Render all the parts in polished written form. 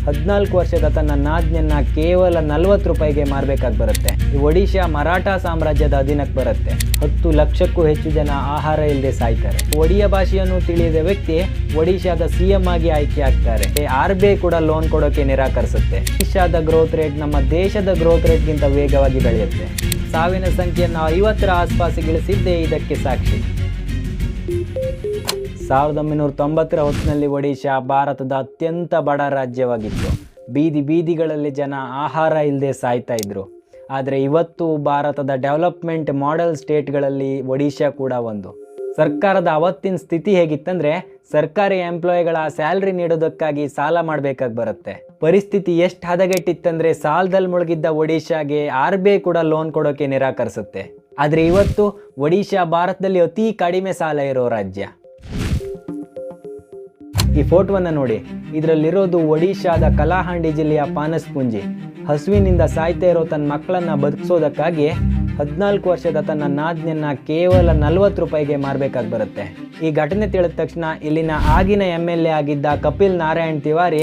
14 ವರ್ಷದ ತನ್ನ ನಾಜ್ಞನ್ನ ಕೇವಲ 40 ರೂಪಾಯಿಗೆ ಮಾರಬೇಕಾಗಿ ಬರುತ್ತೆ. ಒಡಿಶಾ ಮರಾಠ ಸಾಮ್ರಾಜ್ಯದ ಅಧೀನಕ್ಕೆ ಬರುತ್ತೆ. 10 ಲಕ್ಷಕ್ಕೂ ಹೆಚ್ಚು ಜನ ಆಹಾರ ಇಲ್ಲದೆ ಸಾಯ್ತಾರೆ. ಒಡಿಯಾ ಭಾಷೆಯನ್ನು ತಿಳಿಯದ ವ್ಯಕ್ತಿ ಒಡಿಶಾದ CM ಆಗಿ ಆಯ್ಕೆ ಆಗ್ತಾರೆ. RBI ಕೂಡ ಲೋನ್ ಕೊಡೋಕೆ ನಿರಾಕರಿಸುತ್ತೆ. ಒಡಿಶಾದ ಗ್ರೋತ್ ರೇಟ್ ನಮ್ಮ ದೇಶದ ಗ್ರೋತ್ ರೇಟ್ಗಿಂತ ವೇಗವಾಗಿ ಬೆಳೆಯುತ್ತೆ. ಸಾವಿನ ಸಂಖ್ಯೆಯನ್ನು 50ರ ಆಸ್ಪಾಸಿಗಿಳಿಸಿದ್ದೇ ಇದಕ್ಕೆ ಸಾಕ್ಷಿ. 1990ರ ಹೊತ್ತಿನಲ್ಲಿ ಒಡಿಶಾ ಭಾರತದ ಅತ್ಯಂತ ಬಡ ರಾಜ್ಯವಾಗಿತ್ತು. ಬೀದಿಗಳಲ್ಲಿ ಜನ ಆಹಾರ ಇಲ್ಲದೆ ಸಾಯ್ತಾ ಇದ್ರು. ಆದರೆ ಇವತ್ತು ಭಾರತದ ಡೆವಲಪ್ಮೆಂಟ್ ಮಾಡೆಲ್ ಸ್ಟೇಟ್ಗಳಲ್ಲಿ ಒಡಿಶಾ ಕೂಡ ಒಂದು. ಸರ್ಕಾರದ ಅವತ್ತಿನ ಸ್ಥಿತಿ ಹೇಗಿತ್ತಂದರೆ ಸರ್ಕಾರಿ ಎಂಪ್ಲಾಯಿಗಳ ಸ್ಯಾಲ್ರಿ ನೀಡೋದಕ್ಕಾಗಿ ಸಾಲ ಮಾಡಬೇಕಾಗಿ ಬರುತ್ತೆ. ಪರಿಸ್ಥಿತಿ ಎಷ್ಟು ಹದಗೆಟ್ಟಿತ್ತಂದರೆ ಸಾಲದಲ್ಲಿ ಮುಳುಗಿದ್ದ ಒಡಿಶಾಗೆ RBI ಕೂಡ ಲೋನ್ ಕೊಡೋಕೆ ನಿರಾಕರಿಸುತ್ತೆ. ಆದರೆ ಇವತ್ತು ಒಡಿಶಾ ಭಾರತದಲ್ಲಿ ಅತಿ ಕಡಿಮೆ ಸಾಲ ಇರೋ ರಾಜ್ಯ. ಈ ಫೋಟೋವನ್ನು ನೋಡಿ, ಇದರಲ್ಲಿರೋದು ಒಡಿಶಾದ ಕಲಾಹಂಡಿ ಜಿಲ್ಲೆಯ ಪಾನಸ್ಪುಂಜಿ. ಹಸುವಿನಿಂದ ಸಾಯ್ತಾ ಇರೋ ತನ್ನ ಮಕ್ಕಳನ್ನು ಬದುಕಿಸೋದಕ್ಕಾಗಿ 14 ವರ್ಷದ ತನ್ನ ನಾಜ್ಞನ್ನ ಕೇವಲ 40 ರೂಪಾಯಿಗೆ ಮಾರಬೇಕಾಗಿ ಬರುತ್ತೆ. ಈ ಘಟನೆ ತಿಳಿದ ತಕ್ಷಣ ಇಲ್ಲಿನ ಆಗಿನ MLA ಆಗಿದ್ದ ಕಪಿಲ್ ನಾರಾಯಣ್ ತಿವಾರಿ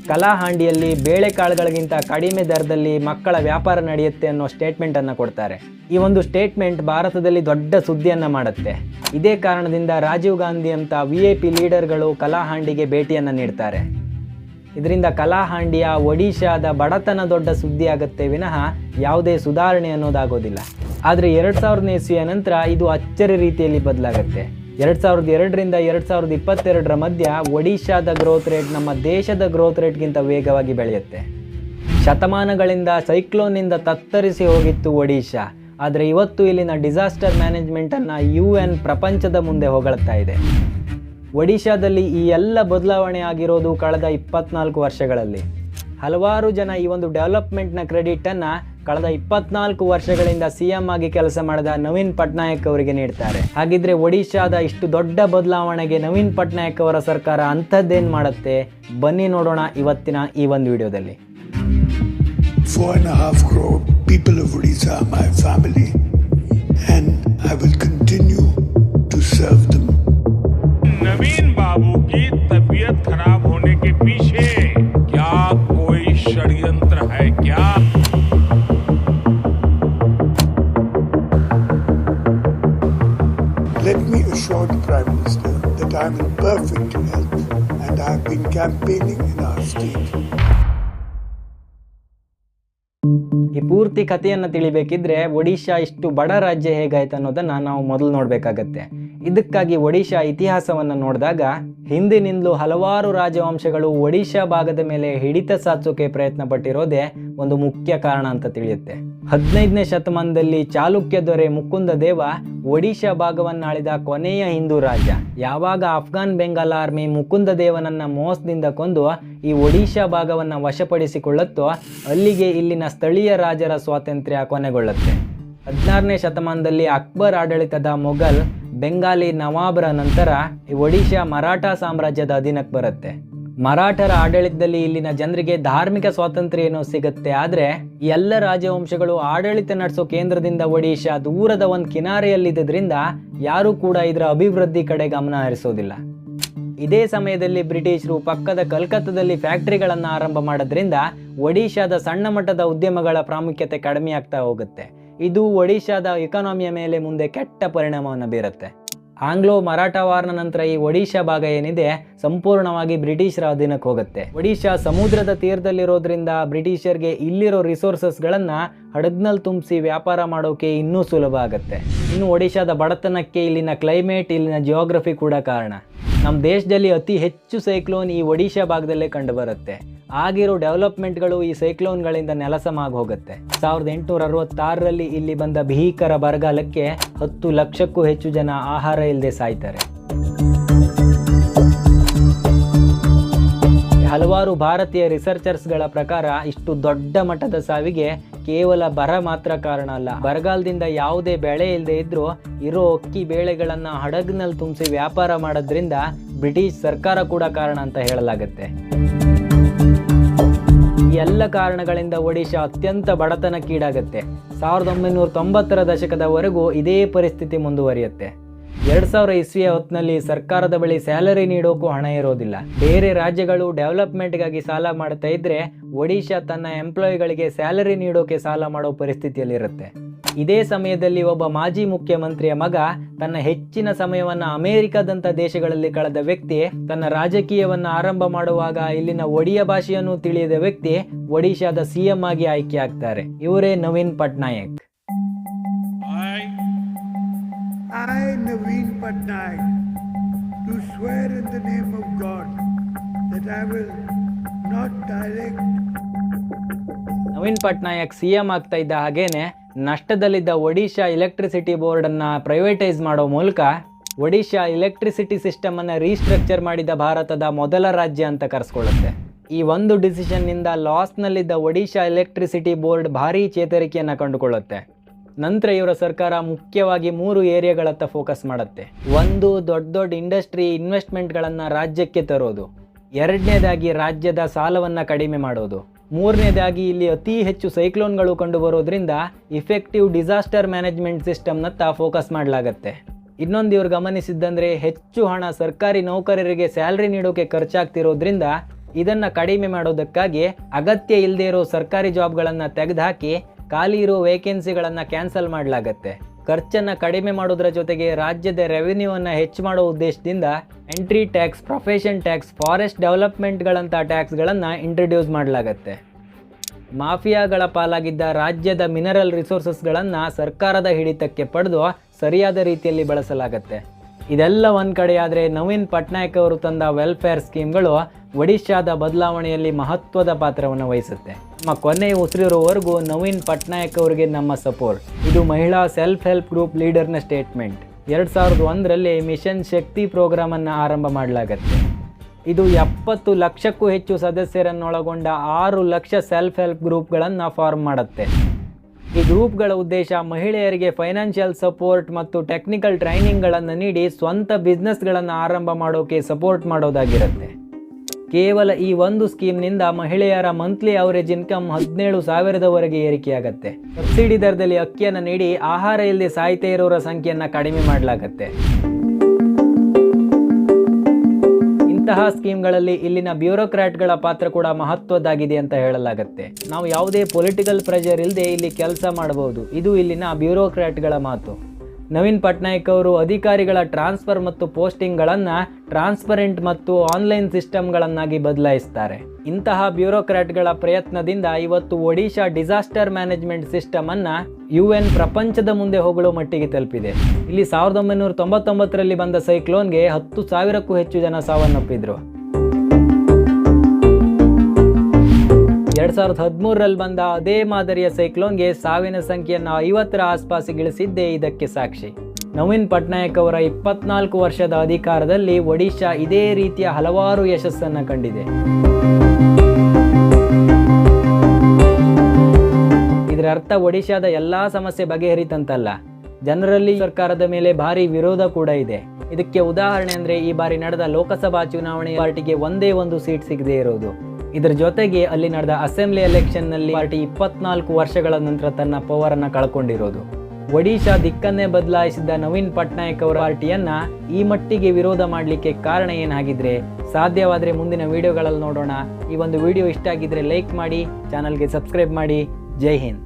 ಕಲಾಹಾಂಡಿಯಲ್ಲಿ ಬೇಳೆಕಾಳುಗಳಿಗಿಂತ ಕಡಿಮೆ ದರದಲ್ಲಿ ಮಕ್ಕಳ ವ್ಯಾಪಾರ ನಡೆಯುತ್ತೆ ಅನ್ನೋ ಸ್ಟೇಟ್ಮೆಂಟನ್ನು ಕೊಡ್ತಾರೆ. ಈ ಒಂದು ಸ್ಟೇಟ್ಮೆಂಟ್ ಭಾರತದಲ್ಲಿ ದೊಡ್ಡ ಸುದ್ದಿಯನ್ನು ಮಾಡುತ್ತೆ. ಇದೇ ಕಾರಣದಿಂದ ರಾಜೀವ್ ಗಾಂಧಿ ಅಂತ VIP ಲೀಡರ್ಗಳು ಕಲಾಹಾಂಡಿಗೆ ಭೇಟಿಯನ್ನು ನೀಡ್ತಾರೆ. ಇದರಿಂದ ಕಲಾಹಾಂಡಿಯ ಒಡಿಶಾದ ಬಡತನ ದೊಡ್ಡ ಸುದ್ದಿ ಆಗುತ್ತೆ ವಿನಃ ಯಾವುದೇ ಸುಧಾರಣೆ ಅನ್ನೋದಾಗೋದಿಲ್ಲ. ಆದರೆ 2000ನೇ ಇಸ್ವಿಯ ನಂತರ ಇದು ಅಚ್ಚರಿ ರೀತಿಯಲ್ಲಿ ಬದಲಾಗುತ್ತೆ. 2002ರಿಂದ 2022ರ ಮಧ್ಯ ಒಡಿಶಾದ ಗ್ರೋತ್ ರೇಟ್ ನಮ್ಮ ದೇಶದ ಗ್ರೋತ್ ರೇಟ್ಗಿಂತ ವೇಗವಾಗಿ ಬೆಳೆಯುತ್ತೆ. ಶತಮಾನಗಳಿಂದ ಸೈಕ್ಲೋನ್ನಿಂದ ತತ್ತರಿಸಿ ಹೋಗಿತ್ತು ಒಡಿಶಾ. ಆದರೆ ಇವತ್ತು ಇಲ್ಲಿನ ಡಿಸಾಸ್ಟರ್ ಮ್ಯಾನೇಜ್ಮೆಂಟನ್ನು UN ಪ್ರಪಂಚದ ಮುಂದೆ ಹೊಗಳ್ತಾ ಇದೆ. ಒಡಿಶಾದಲ್ಲಿ ಈ ಎಲ್ಲ ಬದಲಾವಣೆ ಆಗಿರೋದು ಕಳೆದ 24 ವರ್ಷಗಳಲ್ಲಿ. ಹಲವಾರು ಜನ ಈ ಒಂದು ಡೆವಲಪ್ಮೆಂಟ್ನ ಕ್ರೆಡಿಟನ್ನು ಕಳೆದ 24 ವರ್ಷಗಳಿಂದ CM ಆಗಿ ಕೆಲಸ ಮಾಡಿದ ನವೀನ್ ಪಟ್ನಾಯಕ್ ಅವರಿಗೆ ನೀಡ್ತಾರೆ. ಹಾಗಿದ್ರೆ ಒಡಿಶಾದ ಇಷ್ಟು ದೊಡ್ಡ ಬದಲಾವಣೆಗೆ ನವೀನ್ ಪಟ್ನಾಯಕ್ ಅವರ ಸರ್ಕಾರ ಅಂಥದ್ದೇನು ಮಾಡುತ್ತೆ? ಬನ್ನಿ ನೋಡೋಣ ಇವತ್ತಿನ ಈ ಒಂದು ವಿಡಿಯೋದಲ್ಲಿ. 4.5 crore people of Odisha are my family and I will continue to serve them. नवीन बाबू की तबीयत खराब होने के पीछे क्या कोई षड्यंत्र है क्या? Let me assure the Prime Minister that I am in perfect health and I have been campaigning in our state. ಈ ಪೂರ್ತಿ ಕಥೆಯನ್ನು ತಿಳಿಬೇಕಿದ್ರೆ ಒಡಿಶಾ ಇಷ್ಟು ಬಡ ರಾಜ್ಯ ಹೇಗಾಯ್ತು ಅನ್ನೋದನ್ನು ನಾವು ಮೊದಲು ನೋಡಬೇಕಾಗತ್ತೆ. ಇದಕ್ಕಾಗಿ ಒಡಿಶಾ ಇತಿಹಾಸವನ್ನು ನೋಡಿದಾಗ ಹಿಂದಿನಿಂದಲೂ ಹಲವಾರು ರಾಜವಂಶಗಳು ಒಡಿಶಾ ಭಾಗದ ಮೇಲೆ ಹಿಡಿತ ಸಾಧಿಸೋಕೆ ಪ್ರಯತ್ನ ಪಟ್ಟಿರೋದೇ ಒಂದು ಮುಖ್ಯ ಕಾರಣ ಅಂತ ತಿಳಿಯುತ್ತೆ. 15ನೇ ಶತಮಾನದಲ್ಲಿ ಚಾಲುಕ್ಯ ದೊರೆ ಮುಕುಂದ ದೇವ ಒಡಿಶಾ ಭಾಗವನ್ನು ಆಳಿದ ಕೊನೆಯ ಹಿಂದೂ ರಾಜ. ಯಾವಾಗ ಅಫ್ಘಾನ್ ಬೆಂಗಾಲ್ ಆರ್ಮಿ ಮುಕುಂದ ದೇವನನ್ನ ಮೋಸದಿಂದ ಕೊಂದು ಈ ಒಡಿಶಾ ಭಾಗವನ್ನು ವಶಪಡಿಸಿಕೊಳ್ಳುತ್ತೋ ಅಲ್ಲಿಗೆ ಇಲ್ಲಿನ ಸ್ಥಳೀಯ ರಾಜರ ಸ್ವಾತಂತ್ರ್ಯ ಕೊನೆಗೊಳ್ಳುತ್ತೆ. 16ನೇ ಶತಮಾನದಲ್ಲಿ ಅಕ್ಬರ್ ಆಡಳಿತದ ಮೊಘಲ್ ಬೆಂಗಾಲಿ ನವಾಬರ ನಂತರ ಈ ಒಡಿಶಾ ಮರಾಠ ಸಾಮ್ರಾಜ್ಯದ ಅಧೀನಕ್ಕೆ ಬರುತ್ತೆ. ಮರಾಠರ ಆಡಳಿತದಲ್ಲಿ ಇಲ್ಲಿನ ಜನರಿಗೆ ಧಾರ್ಮಿಕ ಸ್ವಾತಂತ್ರ್ಯ ಏನೋ ಸಿಗುತ್ತೆ. ಆದರೆ ಎಲ್ಲ ರಾಜವಂಶಗಳು ಆಡಳಿತ ನಡೆಸೋ ಕೇಂದ್ರದಿಂದ ಒಡಿಶಾ ದೂರದ ಒಂದು ಕಿನಾರೆಯಲ್ಲಿದ್ದರಿಂದ ಯಾರೂ ಕೂಡ ಇದರ ಅಭಿವೃದ್ಧಿ ಕಡೆ ಗಮನ ಹರಿಸೋದಿಲ್ಲ. ಇದೇ ಸಮಯದಲ್ಲಿ ಬ್ರಿಟಿಷರು ಪಕ್ಕದ ಕಲ್ಕತ್ತಾದಲ್ಲಿ ಫ್ಯಾಕ್ಟರಿಗಳನ್ನು ಆರಂಭ ಮಾಡೋದ್ರಿಂದ ಒಡಿಶಾದ ಸಣ್ಣ ಮಟ್ಟದ ಉದ್ಯಮಗಳ ಪ್ರಾಮುಖ್ಯತೆ ಕಡಿಮೆ ಆಗ್ತಾ ಹೋಗುತ್ತೆ. ಇದು ಒಡಿಶಾದ ಎಕಾನಮಿಯ ಮೇಲೆ ಮುಂದೆ ಕೆಟ್ಟ ಪರಿಣಾಮವನ್ನು ಬೀರುತ್ತೆ. ಆಂಗ್ಲೋ ಮರಾಠ ವಾರ್ನ ನಂತರ ಈ ಒಡಿಶಾ ಭಾಗ ಏನಿದೆ ಸಂಪೂರ್ಣವಾಗಿ ಬ್ರಿಟಿಷರ ಅಧೀನಕ್ಕೆ ಹೋಗುತ್ತೆ. ಒಡಿಶಾ ಸಮುದ್ರದ ತೀರದಲ್ಲಿರೋದ್ರಿಂದ ಬ್ರಿಟಿಷರ್ಗೆ ಇಲ್ಲಿರೋ ರಿಸೋರ್ಸಸ್ಗಳನ್ನು ಹಡಗ್ನಲ್ಲಿ ತುಂಬಿಸಿ ವ್ಯಾಪಾರ ಮಾಡೋಕೆ ಇನ್ನೂ ಸುಲಭ ಆಗುತ್ತೆ. ಇನ್ನು ಒಡಿಶಾದ ಬಡತನಕ್ಕೆ ಇಲ್ಲಿನ ಕ್ಲೈಮೇಟ್, ಇಲ್ಲಿನ ಜಿಯೋಗ್ರಫಿ ಕೂಡ ಕಾರಣ. ನಮ್ಮ ದೇಶದಲ್ಲಿ ಅತಿ ಹೆಚ್ಚು ಸೈಕ್ಲೋನ್ ಈ ಒಡಿಶಾ ಭಾಗದಲ್ಲೇ ಕಂಡು ಬರುತ್ತೆ. ಆಗಿರೋ ಡೆವಲಪ್ಮೆಂಟ್ಗಳು ಈ ಸೈಕ್ಲೋನ್ಗಳಿಂದ ನೆಲಸಮಾಗಿ ಹೋಗುತ್ತೆ. 1866ರಲ್ಲಿ ಇಲ್ಲಿ ಬಂದ ಭೀಕರ ಬರಗಾಲಕ್ಕೆ 10 ಲಕ್ಷಕ್ಕೂ ಹೆಚ್ಚು ಜನ ಆಹಾರ ಇಲ್ಲದೆ ಸಾಯ್ತಾರೆ. ಹಲವಾರು ಭಾರತೀಯ ರಿಸರ್ಚರ್ಸ್ಗಳ ಪ್ರಕಾರ ಇಷ್ಟು ದೊಡ್ಡ ಮಟ್ಟದ ಸಾವಿಗೆ ಕೇವಲ ಬರ ಮಾತ್ರ ಕಾರಣ ಅಲ್ಲ. ಬರಗಾಲದಿಂದ ಯಾವುದೇ ಬೆಳೆ ಇಲ್ಲದೆ ಇದ್ರೂ ಇರೋ ಅಕ್ಕಿ ಬೇಳೆಗಳನ್ನು ಹಡಗ್ನಲ್ಲಿ ತುಂಬಿಸಿ ವ್ಯಾಪಾರ ಮಾಡೋದ್ರಿಂದ ಬ್ರಿಟಿಷ್ ಸರ್ಕಾರ ಕೂಡ ಕಾರಣ ಅಂತ ಹೇಳಲಾಗುತ್ತೆ. ಈ ಎಲ್ಲ ಕಾರಣಗಳಿಂದ ಒಡಿಶಾ ಅತ್ಯಂತ ಬಡತನಕ್ಕೀಡಾಗುತ್ತೆ. 1990ರ ದಶಕದವರೆಗೂ ಇದೇ ಪರಿಸ್ಥಿತಿ ಮುಂದುವರಿಯುತ್ತೆ. 2000 ಇಸ್ವಿಯ ಹೊತ್ತಿನಲ್ಲಿ ಸರ್ಕಾರದ ಬಳಿ ಸ್ಯಾಲರಿ ನೀಡೋಕ್ಕೂ ಹಣ ಇರೋದಿಲ್ಲ. ಬೇರೆ ರಾಜ್ಯಗಳು ಡೆವಲಪ್ಮೆಂಟ್ಗಾಗಿ ಸಾಲ ಮಾಡ್ತಾ ಇದ್ರೆ ಒಡಿಶಾ ತನ್ನ ಎಂಪ್ಲಾಯಿಗಳಿಗೆ ಸ್ಯಾಲರಿ ನೀಡೋಕೆ ಸಾಲ ಮಾಡೋ ಪರಿಸ್ಥಿತಿಯಲ್ಲಿರುತ್ತೆ. ಇದೇ ಸಮಯದಲ್ಲಿ ಒಬ್ಬ ಮಾಜಿ ಮುಖ್ಯಮಂತ್ರಿಯ ಮಗ ತನ್ನ ಹೆಚ್ಚಿನ ಸಮಯವನ್ನ ಅಮೆರಿಕದಂತ ದೇಶಗಳಲ್ಲಿ ಕಳೆದ ವ್ಯಕ್ತಿ ತನ್ನ ರಾಜಕೀಯವನ್ನ ಆರಂಭ ಮಾಡುವಾಗ ಇಲ್ಲಿನ ಒಡಿಯಾ ಭಾಷೆಯನ್ನು ತಿಳಿಯದ ವ್ಯಕ್ತಿ ಒಡಿಶಾದ ಸಿಎಂ ಆಗಿ ಆಯ್ಕೆ ಆಗ್ತಾರೆ. ಇವರೇ Naveen Patnaik. I, Naveen Patnaik, do swear in the name of God that I will not direct. Naveen Patnaik CM ಆಗ್ತಾ ಇದ್ದ ಹಾಗೇನೆ ನಷ್ಟದಲ್ಲಿದ್ದ ಒಡಿಶಾ ಎಲೆಕ್ಟ್ರಿಸಿಟಿ ಬೋರ್ಡ್ ಅನ್ನ ಪ್ರೈವೇಟೈಸ್ ಮಾಡೋ ಮೂಲಕ ಒಡಿಶಾ ಎಲೆಕ್ಟ್ರಿಸಿಟಿ ಸಿಸ್ಟಮ್ ಅನ್ನ ರೀಸ್ಟ್ರಕ್ಚರ್ ಮಾಡಿದ ಭಾರತದ ಮೊದಲ ರಾಜ್ಯ ಅಂತ ಕರೆಸ್ಕೊಳ್ಳುತ್ತೆ. ಈ ಒಂದು ಡಿಸಿಷನ್ ನಿಂದ ಲಾಸ್ ನಲ್ಲಿದ್ದ ಒಡಿಶಾ ಎಲೆಕ್ಟ್ರಿಸಿಟಿ ಬೋರ್ಡ್ ಭಾರಿ ಚೇತರಿಕೆಯನ್ನ ಕಂಡುಕೊಳ್ಳುತ್ತೆ. ನಂತರ ಇವರ ಸರ್ಕಾರ ಮುಖ್ಯವಾಗಿ 3 ಏರಿಯಾಗಳತ್ತ ಫೋಕಸ್ ಮಾಡುತ್ತೆ. ಒಂದು, ದೊಡ್ಡ ಇಂಡಸ್ಟ್ರಿ ಇನ್ವೆಸ್ಟ್ಮೆಂಟ್ಗಳನ್ನು ರಾಜ್ಯಕ್ಕೆ ತರೋದು. ಎರಡನೇದಾಗಿ ರಾಜ್ಯದ ಸಾಲವನ್ನು ಕಡಿಮೆ ಮಾಡೋದು. ಮೂರನೇದಾಗಿ ಇಲ್ಲಿ ಅತಿ ಹೆಚ್ಚು ಸೈಕ್ಲೋನ್ಗಳು ಕಂಡು ಬರೋದ್ರಿಂದ ಇಫೆಕ್ಟಿವ್ ಡಿಸಾಸ್ಟರ್ ಮ್ಯಾನೇಜ್ಮೆಂಟ್ ಸಿಸ್ಟಮ್ನತ್ತ ಫೋಕಸ್ ಮಾಡಲಾಗತ್ತೆ. ಇನ್ನೊಂದು ಇವ್ರು ಗಮನಿಸಿದ್ದಂದ್ರೆ ಹೆಚ್ಚು ಹಣ ಸರ್ಕಾರಿ ನೌಕರರಿಗೆ ಸ್ಯಾಲ್ರಿ ನೀಡೋಕೆ ಖರ್ಚಾಗ್ತಿರೋದ್ರಿಂದ ಇದನ್ನು ಕಡಿಮೆ ಮಾಡೋದಕ್ಕಾಗಿ ಅಗತ್ಯ ಇಲ್ಲದೆ ಇರೋ ಸರ್ಕಾರಿ ಜಾಬ್ಗಳನ್ನು ತೆಗೆದುಹಾಕಿ ಖಾಲಿ ಇರೋ ವೇಕೆನ್ಸಿಗಳನ್ನು ಕ್ಯಾನ್ಸಲ್ ಮಾಡಲಾಗತ್ತೆ. ಖರ್ಚನ್ನು ಕಡಿಮೆ ಮಾಡೋದ್ರ ಜೊತೆಗೆ ರಾಜ್ಯದ ರೆವಿನ್ಯೂವನ್ನು ಹೆಚ್ಚು ಮಾಡೋ ಉದ್ದೇಶದಿಂದ entry tax, profession tax, forest ಡೆವಲಪ್ಮೆಂಟ್ಗಳಂಥ ಟ್ಯಾಕ್ಸ್ಗಳನ್ನು ಇಂಟ್ರೊಡ್ಯೂಸ್ ಮಾಡಲಾಗತ್ತೆ. ಮಾಫಿಯಾಗಳ ಪಾಲಾಗಿದ್ದ ರಾಜ್ಯದ ಮಿನರಲ್ ರಿಸೋರ್ಸಸ್ಗಳನ್ನು ಸರ್ಕಾರದ ಹಿಡಿತಕ್ಕೆ ಪಡೆದು ಸರಿಯಾದ ರೀತಿಯಲ್ಲಿ ಬಳಸಲಾಗತ್ತೆ. ಇದೆಲ್ಲ ಒಂದು ಕಡೆ ಆದರೆ ನವೀನ್ ಪಟ್ನಾಯಕ್ ಅವರು ತಂದ ವೆಲ್ಫೇರ್ ಸ್ಕೀಮ್ಗಳು ಒಡಿಶಾದ ಬದಲಾವಣೆಯಲ್ಲಿ ಮಹತ್ವದ ಪಾತ್ರವನ್ನು ವಹಿಸುತ್ತೆ. ನಮ್ಮ ಕೊನೆಯ ಉಸಿರಿರೋವರೆಗೂ ನವೀನ್ ಪಟ್ನಾಯಕ್ ಅವರಿಗೆ ನಮ್ಮ ಸಪೋರ್ಟ್. ಇದು ಮಹಿಳಾ ಸೆಲ್ಫ್ ಹೆಲ್ಪ್ ಗ್ರೂಪ್ ಲೀಡರ್ನ ಸ್ಟೇಟ್ಮೆಂಟ್. 2001ರಲ್ಲಿ ಮಿಷನ್ ಶಕ್ತಿ ಪ್ರೋಗ್ರಾಮನ್ನು ಆರಂಭ ಮಾಡಲಾಗತ್ತೆ. ಇದು 70 ಲಕ್ಷಕ್ಕೂ ಹೆಚ್ಚು ಸದಸ್ಯರನ್ನೊಳಗೊಂಡ 6 ಲಕ್ಷ ಸೆಲ್ಫ್ ಹೆಲ್ಪ್ ಗ್ರೂಪ್ಗಳನ್ನು ಫಾರ್ಮ್ ಮಾಡುತ್ತೆ. ಈ ಗ್ರೂಪ್ಗಳ ಉದ್ದೇಶ ಮಹಿಳೆಯರಿಗೆ ಫೈನಾನ್ಷಿಯಲ್ ಸಪೋರ್ಟ್ ಮತ್ತು ಟೆಕ್ನಿಕಲ್ ಟ್ರೈನಿಂಗ್ಗಳನ್ನು ನೀಡಿ ಸ್ವಂತ ಬಿಸ್ನೆಸ್ಗಳನ್ನು ಆರಂಭ ಮಾಡೋಕೆ ಸಪೋರ್ಟ್ ಮಾಡೋದಾಗಿರುತ್ತೆ. ಕೇವಲ ಈ ಒಂದು ಸ್ಕೀಮ್ನಿಂದ ಮಹಿಳೆಯರ ಮಂತ್ಲಿ ಅವರೇಜ್ ಇನ್ಕಮ್ 17,000ವರೆಗೆ ಏರಿಕೆಯಾಗತ್ತೆ. ಸಬ್ಸಿಡಿ ದರದಲ್ಲಿ ಅಕ್ಕಿಯನ್ನು ನೀಡಿ ಆಹಾರ ಇಲ್ಲದೆ ಸಾಯ್ತಾ ಇರೋರ ಸಂಖ್ಯೆಯನ್ನು ಕಡಿಮೆ ಮಾಡಲಾಗತ್ತೆ. ಇಂತಹ ಸ್ಕೀಮ್ಗಳಲ್ಲಿ ಇಲ್ಲಿನ ಬ್ಯೂರೋಕ್ರಾಟ್ಗಳ ಪಾತ್ರ ಕೂಡ ಮಹತ್ವದ್ದಾಗಿದೆ ಅಂತ ಹೇಳಲಾಗುತ್ತೆ. ನಾವು ಯಾವುದೇ ಪೊಲಿಟಿಕಲ್ ಪ್ರೆಷರ್ ಇಲ್ಲದೆ ಇಲ್ಲಿ ಕೆಲಸ ಮಾಡಬಹುದು. ಇದು ಇಲ್ಲಿನ ಬ್ಯೂರೋಕ್ರಾಟ್ಗಳ ಮಾತು. ನವೀನ್ ಪಟ್ನಾಯಕ್ ಅವರು ಅಧಿಕಾರಿಗಳ ಟ್ರಾನ್ಸ್ಫರ್ ಮತ್ತು ಪೋಸ್ಟಿಂಗ್ಗಳನ್ನು ಟ್ರಾನ್ಸ್ಪರೆಂಟ್ ಮತ್ತು ಆನ್ಲೈನ್ ಸಿಸ್ಟಮ್ಗಳನ್ನಾಗಿ ಬದಲಾಯಿಸ್ತಾರೆ. ಇಂತಹ ಬ್ಯೂರೋಕ್ರಾಟ್ಗಳ ಪ್ರಯತ್ನದಿಂದ ಇವತ್ತು ಒಡಿಶಾ ಡಿಸಾಸ್ಟರ್ ಮ್ಯಾನೇಜ್ಮೆಂಟ್ ಸಿಸ್ಟಮ್ ಅನ್ನ UN ಪ್ರಪಂಚದ ಮುಂದೆ ಹೋಗಲು ಮಟ್ಟಿಗೆ ತಲುಪಿದೆ. ಇಲ್ಲಿ 1999ರಲ್ಲಿ ಬಂದ ಸೈಕ್ಲೋನ್ಗೆ 10,000ಕ್ಕೂ ಹೆಚ್ಚು ಜನ ಸಾವನ್ನಪ್ಪಿದ್ರು. 2013ರಲ್ಲಿ ಬಂದ ಅದೇ ಮಾದರಿಯ ಸೈಕ್ಲೋನ್ಗೆ ಸಾವಿನ ಸಂಖ್ಯೆಯನ್ನು 50ರ ಆಸ್ಪಾಸಿಗಿಳಿಸಿದ್ದೇ ಇದಕ್ಕೆ ಸಾಕ್ಷಿ. ನವೀನ್ ಪಟ್ನಾಯಕ್ ಅವರ 24 ವರ್ಷದ ಅಧಿಕಾರದಲ್ಲಿ ಒಡಿಶಾ ಇದೇ ರೀತಿಯ ಹಲವಾರು ಯಶಸ್ಸನ್ನು ಕಂಡಿದೆ. ಇದರ ಅರ್ಥ ಒಡಿಶಾದ ಎಲ್ಲಾ ಸಮಸ್ಯೆ ಬಗೆಹರಿತಂತಲ್ಲ. ಜನರಲ್ಲಿ ಸರ್ಕಾರದ ಮೇಲೆ ಭಾರಿ ವಿರೋಧ ಕೂಡ ಇದೆ. ಇದಕ್ಕೆ ಉದಾಹರಣೆ ಅಂದ್ರೆ ಈ ಬಾರಿ ನಡೆದ ಲೋಕಸಭಾ ಚುನಾವಣೆ ಪಾರ್ಟಿಗೆ ಒಂದೇ ಒಂದು ಸೀಟ್ ಸಿಗದೆ ಇರೋದು. ಇದರ ಜೊತೆಗೆ ಅಲ್ಲಿ ನಡೆದ ಅಸೆಂಬ್ಲಿ ಎಲೆಕ್ಷನ್ ನಲ್ಲಿ ಪಾರ್ಟಿ 24 ವರ್ಷಗಳ ನಂತರ ತನ್ನ ಪವರ್ ಅನ್ನ ಕಳ್ಕೊಂಡಿರೋದು. ಒಡಿಶಾ ದಿಕ್ಕನ್ನೇ ಬದಲಾಯಿಸಿದ ನವೀನ್ ಪಟ್ನಾಯಕ್ ಅವರ ಪಾರ್ಟಿಯನ್ನ ಈ ಮಟ್ಟಿಗೆ ವಿರೋಧ ಮಾಡಲಿಕ್ಕೆ ಕಾರಣ ಏನಾಗಿದ್ರೆ ಸಾಧ್ಯವಾದರೆ ಮುಂದಿನ ವಿಡಿಯೋಗಳಲ್ಲಿ ನೋಡೋಣ. ಈ ಒಂದು ವಿಡಿಯೋ ಇಷ್ಟ ಆಗಿದ್ರೆ ಲೈಕ್ ಮಾಡಿ, ಚಾನಲ್ಗೆ ಸಬ್ಸ್ಕ್ರೈಬ್ ಮಾಡಿ. ಜೈ ಹಿಂದ್.